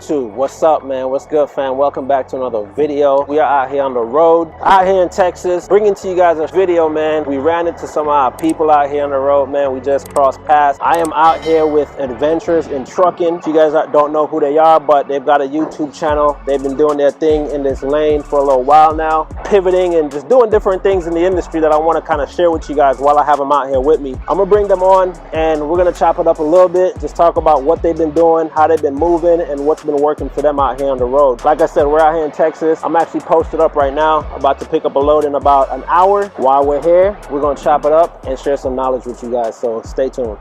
YouTube, what's up, man? What's good, fam? Welcome back to another video. We are out here on the road, out here in Texas, bringing to you guys a video, man. We ran into some of our people out here on the road, man. We just crossed paths. I am out here with Adventures in Trucking. If you guys don't know who they are, but they've got a YouTube channel. They've been doing their thing in this lane for a little while now, pivoting and just doing different things in the industry that I want to kind of share with you guys while I have them out here with me. I'm gonna bring them on and we're gonna chop it up a little bit, just talk about what they've been doing, how they've been moving, and what's been working for them out here on the road. Like I said, we're out here in Texas. I'm actually posted up right now, about to pick up a load in about an hour. While we're here, we're gonna chop it up and share some knowledge with you guys, so stay tuned.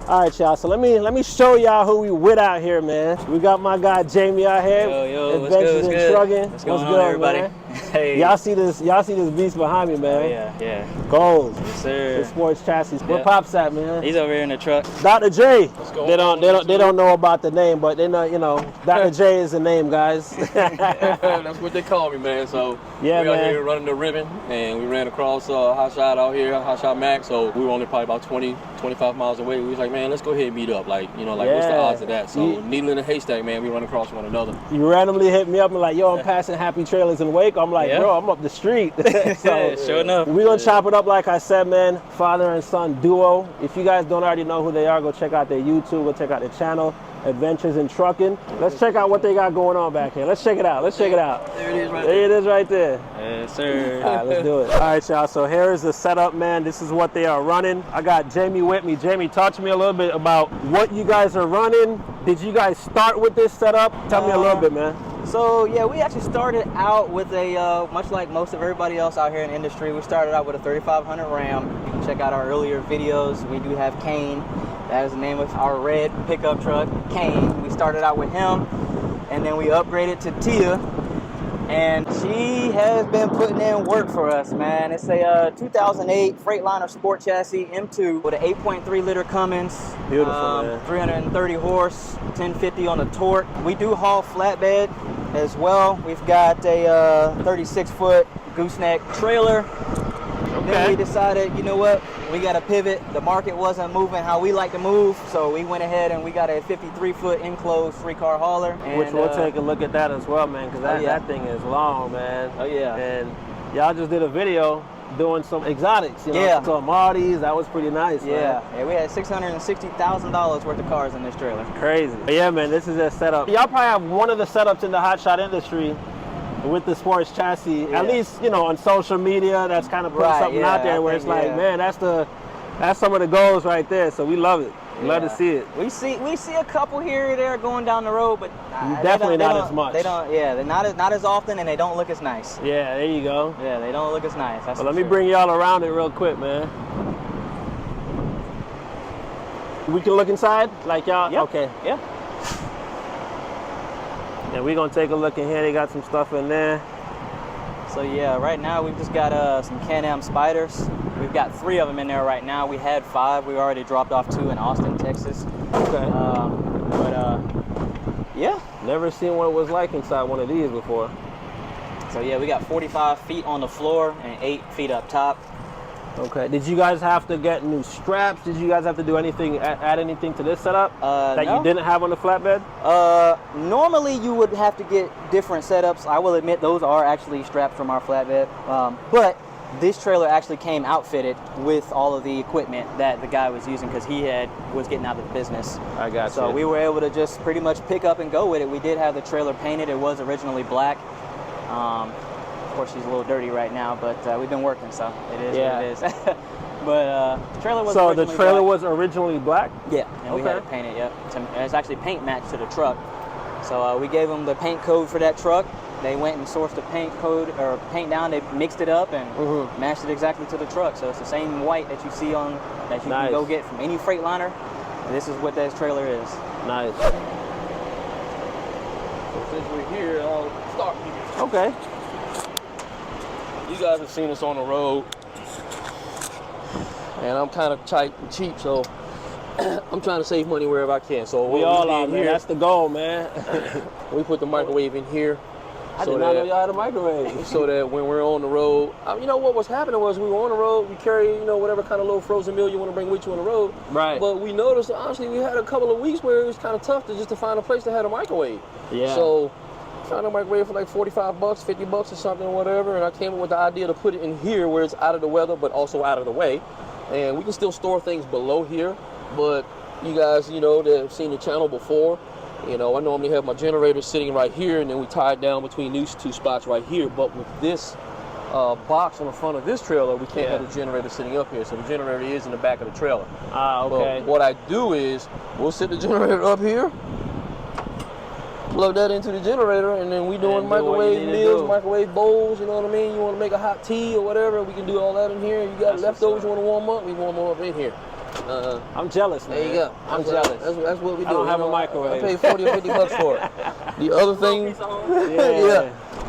All right, y'all, so let me show y'all who we with out here, man. We got my guy Jamie out here. Yo, what's good? What's going on, everybody? Man? Hey. Y'all see this beast behind me, man. Oh, yeah. Goals. Yes, sir. The sports chassis. Yeah. Where Pop's at, man? He's over here in the truck. Dr. J. They don't know about the name, but they know, you know, Dr. J is the name, guys. That's what they call me, man. So yeah, we out here running the ribbon, and we ran across Hotshot out here, Hotshot Macc. So we were only probably about 20, 25 miles away. We was like, man, let's go ahead and meet up. Like, you know, like what's the odds of that? So needle in a haystack, man. We run across one another. You randomly hit me up and like, yo, I'm passing Happy Trailers in Wake. I'm like, bro, I'm up the street. So sure enough. We're gonna chop it up, like I said, man. Father and son duo. If you guys don't already know who they are, go check out their YouTube, go check out their channel, Adventures in Trucking. Let's check out what they got going on back here. Let's check it out. There it is right there. There it is right there. Yes, sir. All right, let's do it. All right, y'all, so here is the setup, man. This is what they are running. I got Jamie with me. Jamie, talk to me a little bit about what you guys are running. Did you guys start with this setup? Tell me a little bit, man. So yeah, we actually started out with a, much like most of everybody else out here in the industry, we started out with a 3500 Ram. You can check out our earlier videos. We do have Kane. That is the name of our red pickup truck, Kane. We started out with him, and then we upgraded to Tia, and she has been putting in work for us, man. It's a 2008 Freightliner sport chassis M2 with an 8.3 liter Cummins. Beautiful, man. 330 horse, 1050 on the torque. We do haul flatbed as well. We've got a 36-foot gooseneck trailer. Okay. Then we decided, you know what, we got to pivot. The market wasn't moving how we like to move, so we went ahead and we got a 53-foot enclosed 3-car hauler. And, which we'll take a look at that as well, man, because that thing is long, man. Oh, yeah. And y'all just did a video doing some exotics, you know, some Martys. That was pretty nice, man. Yeah, we had $660,000 worth of cars in this trailer. Crazy. But yeah, man, this is a setup. Y'all probably have one of the setups in the hotshot industry with the sports chassis, at least, you know, on social media, that's kind of putting something out there where it's like, man, that's some of the goals right there. So we love it. We love to see it. We see a couple here or there going down the road, but definitely not as much. They don't. Yeah, they're not as often, and they don't look as nice. Yeah, there you go. Yeah, they don't look as nice. That's let me bring y'all around it real quick, man. We can look inside, like y'all. Yep. Okay. Yeah. And we're gonna take a look in here. They got some stuff in there. So yeah, right now we've just got some Can-Am Spiders. We've got 3 of them in there right now. We had 5. We already dropped off 2 in Austin, Texas. Okay. Yeah. Never seen what it was like inside one of these before. So yeah, we got 45 feet on the floor and 8 feet up top. Okay. Did you guys have to get new straps? Did you guys have to do anything, add anything to this setup that no. you didn't have on the flatbed? Normally you would have to get different setups. I will admit those are actually straps from our flatbed. But this trailer actually came outfitted with all of the equipment that the guy was using because he was getting out of the business. I got you. So we were able to just pretty much pick up and go with it. We did have the trailer painted. It was originally black. Of course, she's a little dirty right now, but we've been working, so it is what it is. But the trailer was originally the trailer black. was originally black? Yeah, and we had it painted, it's actually paint matched to the truck. So we gave them the paint code for that truck. They went and sourced the paint code, or paint down, they mixed it up and matched it exactly to the truck. So it's the same white that you see on, that you can go get from any Freightliner. This is what that trailer is. Nice. So since we're here, I'll start. Okay. You guys have seen us on the road, and I'm kind of tight and cheap, so I'm trying to save money wherever I can. So we all are, man. That's the goal, man. We put the microwave in here. I did not know y'all had a microwave. So that when we're on the road, you know what was happening was we were on the road, we carry, you know, whatever kind of little frozen meal you want to bring with you on the road. Right. But we noticed, honestly, we had a couple of weeks where it was kind of tough to find a place that had a microwave. Yeah. So found a microwave for like $45, $50 or something or whatever, and I came up with the idea to put it in here where it's out of the weather but also out of the way. And we can still store things below here, but you guys, you know, that have seen the channel before, you know, I normally have my generator sitting right here, and then we tie it down between these two spots right here. But with this box on the front of this trailer, we can't have the generator sitting up here. So the generator is in the back of the trailer. Ah, okay. But what I do is we'll sit the generator up here, plug that into the generator, and then we doing microwave meals, microwave bowls, you know what I mean? You want to make a hot tea or whatever, we can do all that in here. You got leftovers you want to warm up, we warm them up in here. I'm jealous, man. There you go. I'm jealous. That's what we do. I don't have a microwave. I paid $40 or $50 for it. The other thing,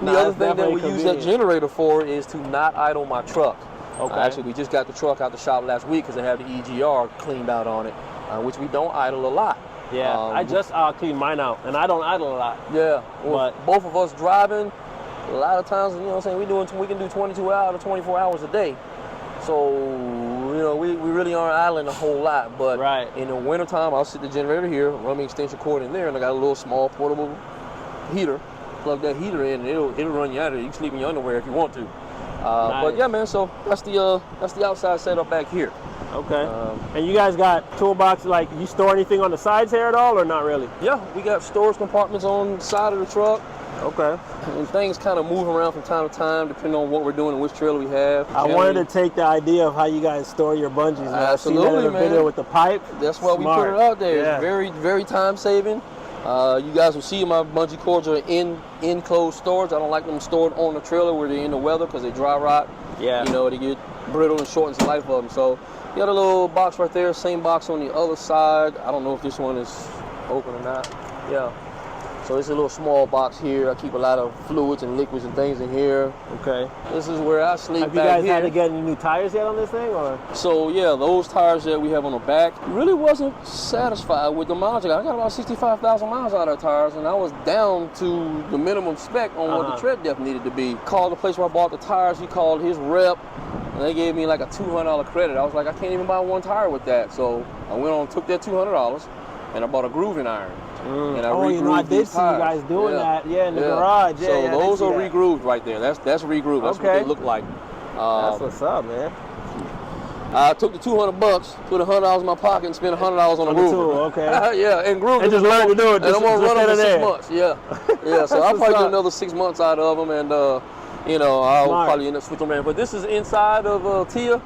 the other thing that we use that generator for is to not idle my truck. Okay. Actually, we just got the truck out the shop last week because they have the EGR cleaned out on it, which we don't idle a lot. Yeah, I just cleaned mine out, and I don't idle a lot. Yeah, well, but both of us driving, a lot of times, you know what I'm saying, we can do 22 hours or 24 hours a day. So, you know, we really aren't idling a whole lot, but in the wintertime, I'll sit the generator here, run my extension cord in there, and I got a little small portable heater. Plug that heater in, and it'll run you out of it. You can sleep in your underwear if you want to. Nice. But yeah, man, so that's the outside setup back here. Okay. And you guys got toolbox, like, you store anything on the sides here at all, or not really? Yeah, we got storage compartments on the side of the truck. Okay. And things kind of move around from time to time, depending on what we're doing and which trailer we have. I wanted to take the idea of how you guys store your bungees. Man. Absolutely, I've seen that in the video with the pipe. That's why we put it out there. Yeah. It's very, very time saving. You guys will see my bungee cords are in enclosed storage. I don't like them stored on the trailer where they're in the weather because they dry rot. Yeah. You know, they get brittle and shortens the life of them. So you got a little box right there, same box on the other side. I don't know if this one is open or not. Yeah. So it's a little small box here. I keep a lot of fluids and liquids and things in here. Okay. This is where I sleep. Have you guys had to get any new tires yet on this thing, or? So yeah, those tires that we have on the back, really wasn't satisfied with the mileage. I got about 65,000 miles out of the tires, and I was down to the minimum spec on what the tread depth needed to be. Called the place where I bought the tires. He called his rep, and they gave me like a $200 credit. I was like, I can't even buy one tire with that. So I went on, took that $200, and I bought a grooving iron. And I did see you guys doing that, in the garage. Yeah, so those are regrooved right there. That's regrooved. That's what they look like. That's what's up, man. I took the $200, put $100 in my pocket, and spent $100 on a groover. Okay. Yeah, and grooved. And just learned to do it. And I'm gonna run them for 6 months. Yeah, yeah. So I'll probably do another 6 months out of them, and you know, I'll probably end up switching them in. But this is inside of Tia.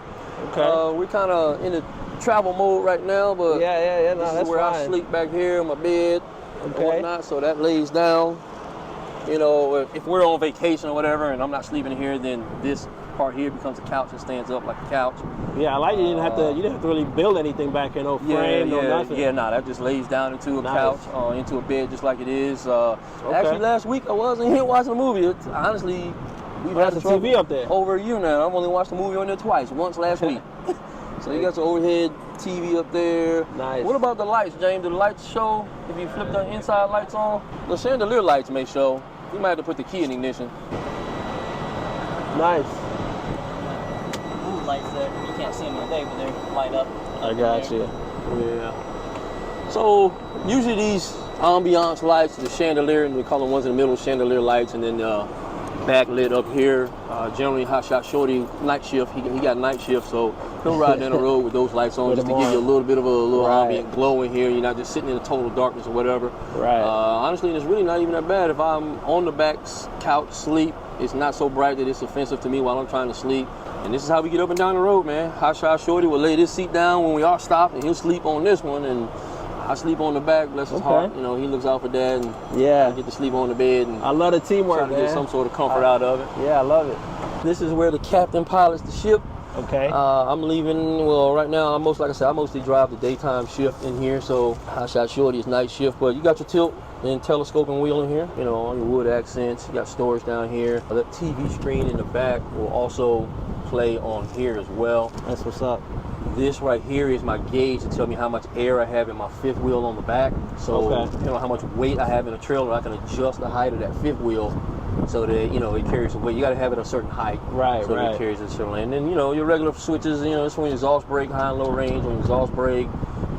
Okay. We're kind of in the travel mode right now, but this is where I sleep back here in my bed and whatnot, so that lays down. You know, if we're on vacation or whatever and I'm not sleeping here, then this part here becomes a couch and stands up like a couch. Yeah, I like you didn't have to really build anything back here, no frame, no nothing. Yeah, that just lays down into a couch, into a bed just like it is. Actually, last week I was in here watching a movie. Honestly, we've had the TV up there over a year now. I've only watched the movie on there twice, once last week. So you got your overhead TV up there. Nice. What about the lights, James? Do the lights show if you flip the inside lights on? The chandelier lights may show. You might have to put the key in ignition. Nice. Blue lights there. You can't see them in the day, but they light up. I got you. Yeah. So usually these ambiance lights, the chandelier, and we call them ones in the middle, chandelier lights, and then backlit up here. Generally, Hotshot Shorty night shift. He got night shift, so he'll ride down the road with those lights on just to give you a little bit of a ambient glow in here. You're not just sitting in a total darkness or whatever. Right. Honestly, it's really not even that bad. If I'm on the back couch sleep, it's not so bright that it's offensive to me while I'm trying to sleep. And this is how we get up and down the road, man. Hotshot Shorty will lay this seat down when we are stopped, and he'll sleep on this one, and I sleep on the back, bless his heart. You know, he looks out for Dad, and I get to sleep on the bed. And I love the teamwork, trying to get some sort of comfort out of it. Yeah, I love it. This is where the captain pilots the ship. Okay. I'm leaving, well, right now, like I said, I mostly drive the daytime shift in here, so Hotshot Shorty is night shift, but you got your tilt and telescoping wheel in here, you know, all your wood accents. You got storage down here. The TV screen in the back will also play on here as well. That's what's up. This right here is my gauge to tell me how much air I have in my fifth wheel on the back. So depending on how much weight I have in the trailer, I can adjust the height of that fifth wheel so that, you know, it carries the weight. You got to have it a certain height. Right, so that it carries a certain length. And then, you know, your regular switches, you know, it's when exhaust brake, high and low range, on exhaust brake,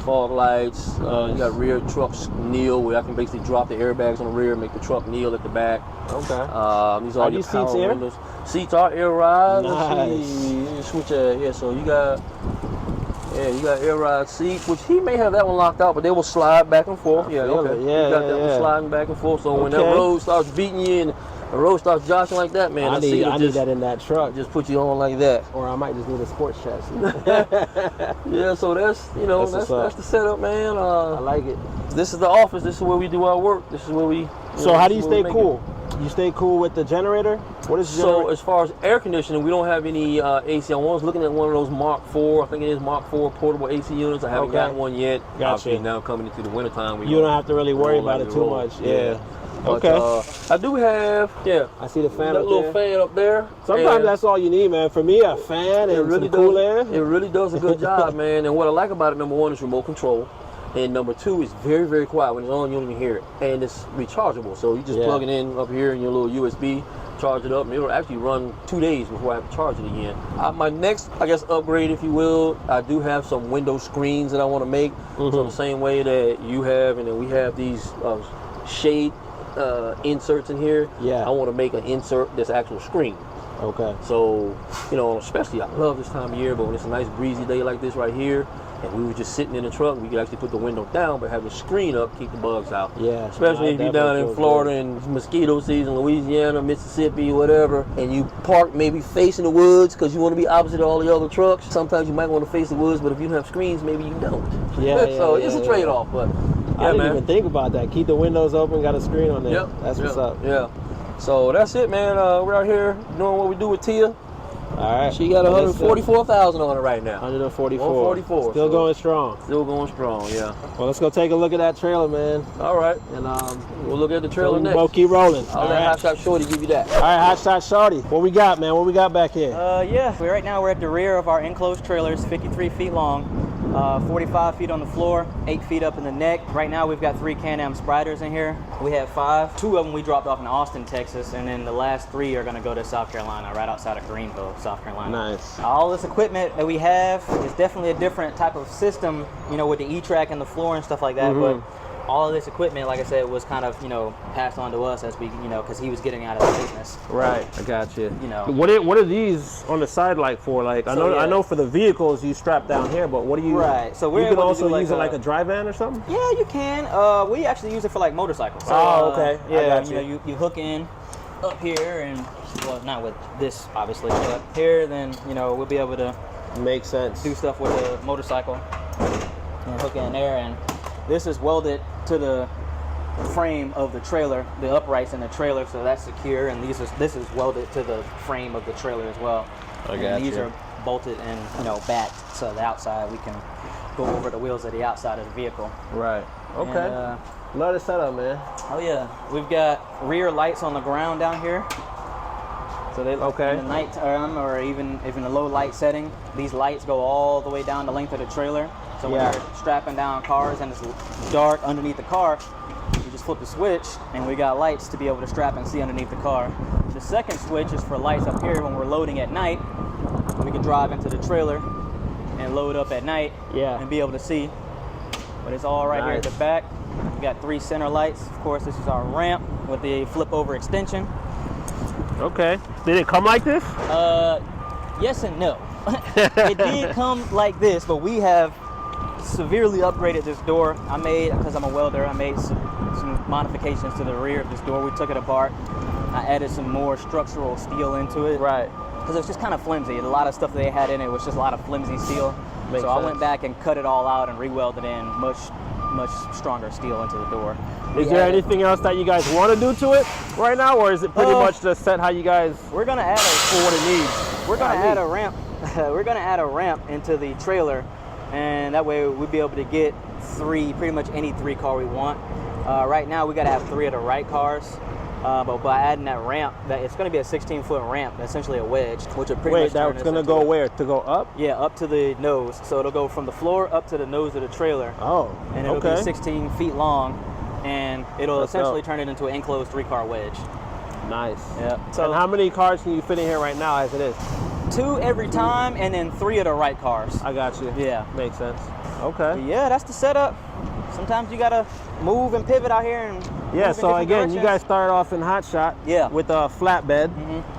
fog lights. You got rear trucks kneel, where I can basically drop the airbags on the rear, make the truck kneel at the back. Okay. These are these your power seats here? windows. Seats are air ride. Nice. Let's see. Switch yeah, so you got air ride seats, which he may have that one locked out, but they will slide back and forth. Yeah, okay. Yeah, you got that one sliding back and forth. So when that road starts beating you and the road starts joshing like that, man, I need that in that truck. Just put you on like that. Or I might just need a sports chassis. Yeah, so that's, you know, that's the setup, man. I like it. This is the office. This is where we do our work. This is where we. So how do you stay cool? You stay cool with the generator? What is the generator? So as far as air conditioning, we don't have any AC. I was looking at one of those Mark IV. I think it is Mark IV portable AC units. I haven't got one yet. Obviously now coming into the wintertime, you don't have to really worry about it too much. Yeah. But, I do have, I see the fan that up little there. fan up there. Sometimes that's all you need, man. For me, a fan and some cool air. It really does a good job, man. And what I like about it, number one, is remote control. And number two, is very, very quiet. When it's on, you don't even hear it. And it's rechargeable. So you just plug it in up here in your little USB, charge it up, and it'll actually run 2 days before I have to charge it again. My next, I guess, upgrade, if you will, I do have some window screens that I want to make. So the same way that you have, and then we have these shade inserts in here. I want to make an insert that's actual screen. Okay. So, you know, especially I love this time of year, but when it's a nice breezy day like this right here, and we were just sitting in the truck, we could actually put the window down, but have the screen up, keep the bugs out. Yeah. Especially if you're down in Florida and mosquito season, Louisiana, Mississippi, whatever, and you park maybe facing the woods because you want to be opposite of all the other trucks. Sometimes you might want to face the woods, but if you don't have screens, maybe you don't. So it's a trade-off, but I didn't even think about that. Keep the windows open, got a screen on there. Yep. That's what's up. Yeah. So that's it, man. We're out here doing what we do with Tia. All right. She got 144,000 on it right now. 144. 144. Still going strong. Still going strong, yeah. Well, let's go take a look at that trailer, man. All right. And we'll look at the trailer next. We'll keep rolling. I'll let Hotshot Shorty give you that. All right, Hotshot Shorty. What we got, man? What we got back here? Right now we're at the rear of our enclosed trailers, 53 feet long. 45 feet on the floor, 8 feet up in the neck. Right now we've got 3 Can-Am Spiders in here. We have 5. 2 of them we dropped off in Austin, Texas, and then the last 3 are gonna go to South Carolina, right outside of Greenville, South Carolina. Nice. All this equipment that we have is definitely a different type of system, you know, with the E-Track and the floor and stuff like that, but all of this equipment, like I said, was kind of, you know, passed on to us as we, you know, because he was getting out of the business. Right, I got you. You know, what are these on the side like for? Like, I know for the vehicles you strap down here, but what do you? Right. So we're you can also use it like a dry van or something. Yeah, you can. We actually use it for like motorcycles. So, okay. Yeah, you know, you hook in up here, and well, not with this obviously, but here, then you know we'll be able to make sense. Do stuff with the motorcycle and hook in there, and this is welded to the frame of the trailer, the uprights in the trailer, so that's secure, and this is welded to the frame of the trailer as well. And these are bolted and, you know, backed, so the outside we can go over the wheels of the outside of the vehicle. Right. Okay. And, love the setup, man. Oh yeah, we've got rear lights on the ground down here. So they in the nighttime or even in a low light setting, these lights go all the way down the length of the trailer. So when you're strapping down cars and it's dark underneath the car, you just flip the switch and we got lights to be able to strap and see underneath the car. The second switch is for lights up here when we're loading at night. We can drive into the trailer and load up at night and be able to see. But it's all right here at the back. We got 3 center lights. Of course, this is our ramp with the flip over extension. Okay. Did it come like this? Yes and no. It did come like this, but we have severely upgraded this door. Because I'm a welder, I made some modifications to the rear of this door. We took it apart. I added some more structural steel into it. Right. Because it was just kind of flimsy. A lot of stuff they had in it was just a lot of flimsy steel. Makes so sense. I went back and cut it all out and re-welded in much stronger steel into the door. Is there anything else that you guys want to do to it right now, or is it pretty much just set how you guys? We're gonna add for what it needs. We're gonna add a ramp. We're gonna add a ramp into the trailer, and that way we'll be able to get pretty much any 3 car we want. Right now we gotta have 3 of the right cars. But by adding that ramp, it's going to be a 16-foot ramp, essentially a wedge, which will pretty much turn that's going to go where? To go up? Yeah, up to the nose. So it'll go from the floor up to the nose of the trailer. Oh, and it'll be 16 feet long, and it'll essentially turn it into an enclosed 3-car wedge. Nice. Yeah. So, and how many cars can you fit in here right now as it is? 2 every time, and then 3 of the right cars. I got you. Yeah. Makes sense. Okay. But yeah, that's the setup. Sometimes you gotta move and pivot out here and yeah. So again, you guys started off in Hotshot. Yeah. With a flatbed.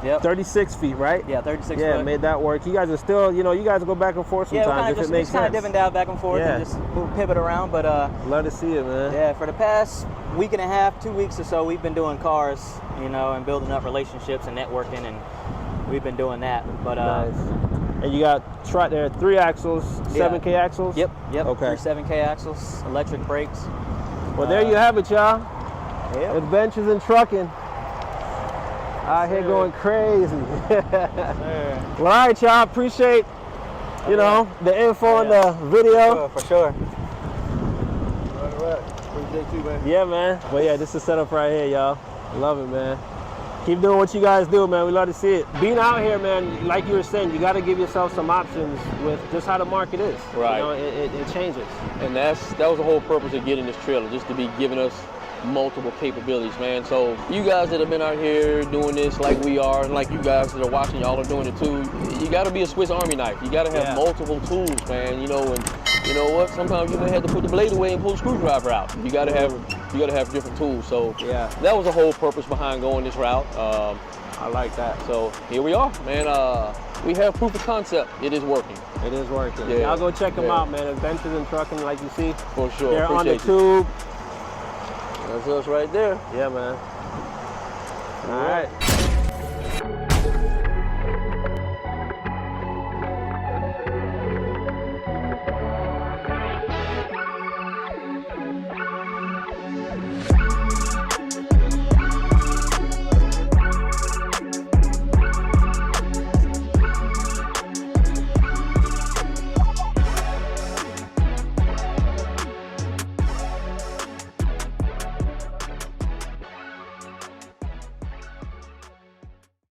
Yep. 36 feet, right? Yeah, 36 yeah, foot. made that work. You guys are still, you know, you guys go back and forth sometimes if it makes sense. Kind of dipping down back and forth yeah. and just move, pivot around. But love to see it, man. Yeah, for the past week and a half, 2 weeks or so, we've been doing cars, you know, and building up relationships and networking, and we've been doing that. But nice. And you got there 3 axles, 7K axles? Yep. Okay. 3 7K axles, electric brakes. Well, there you have it, y'all. Yep. Adventures in trucking. Out here going crazy. Well, all right, y'all. Appreciate, you know, the info and the video. For sure. All right. Appreciate you, man. Yeah, man. But yeah, this is set up right here, y'all. Love it, man. Keep doing what you guys do, man. We love to see it. Being out here, man, like you were saying, you got to give yourself some options with just how the market is. Right. You know, it changes. And that was the whole purpose of getting this trailer, just to be giving us multiple capabilities, man. So you guys that have been out here doing this like we are, and like you guys that are watching, y'all are doing it too, you got to be a Swiss Army knife. You got to have multiple tools, man. You know, and you know what? Sometimes you may have to put the blade away and pull the screwdriver out. You got to have different tools. So yeah, that was the whole purpose behind going this route. I like that. So here we are, man. We have proof of concept. It is working. It is working. Yeah. Y'all go check them out, man. Adventures in Trucking, like you see. For sure. They're on the tube. That's us right there. Yeah, man. All right.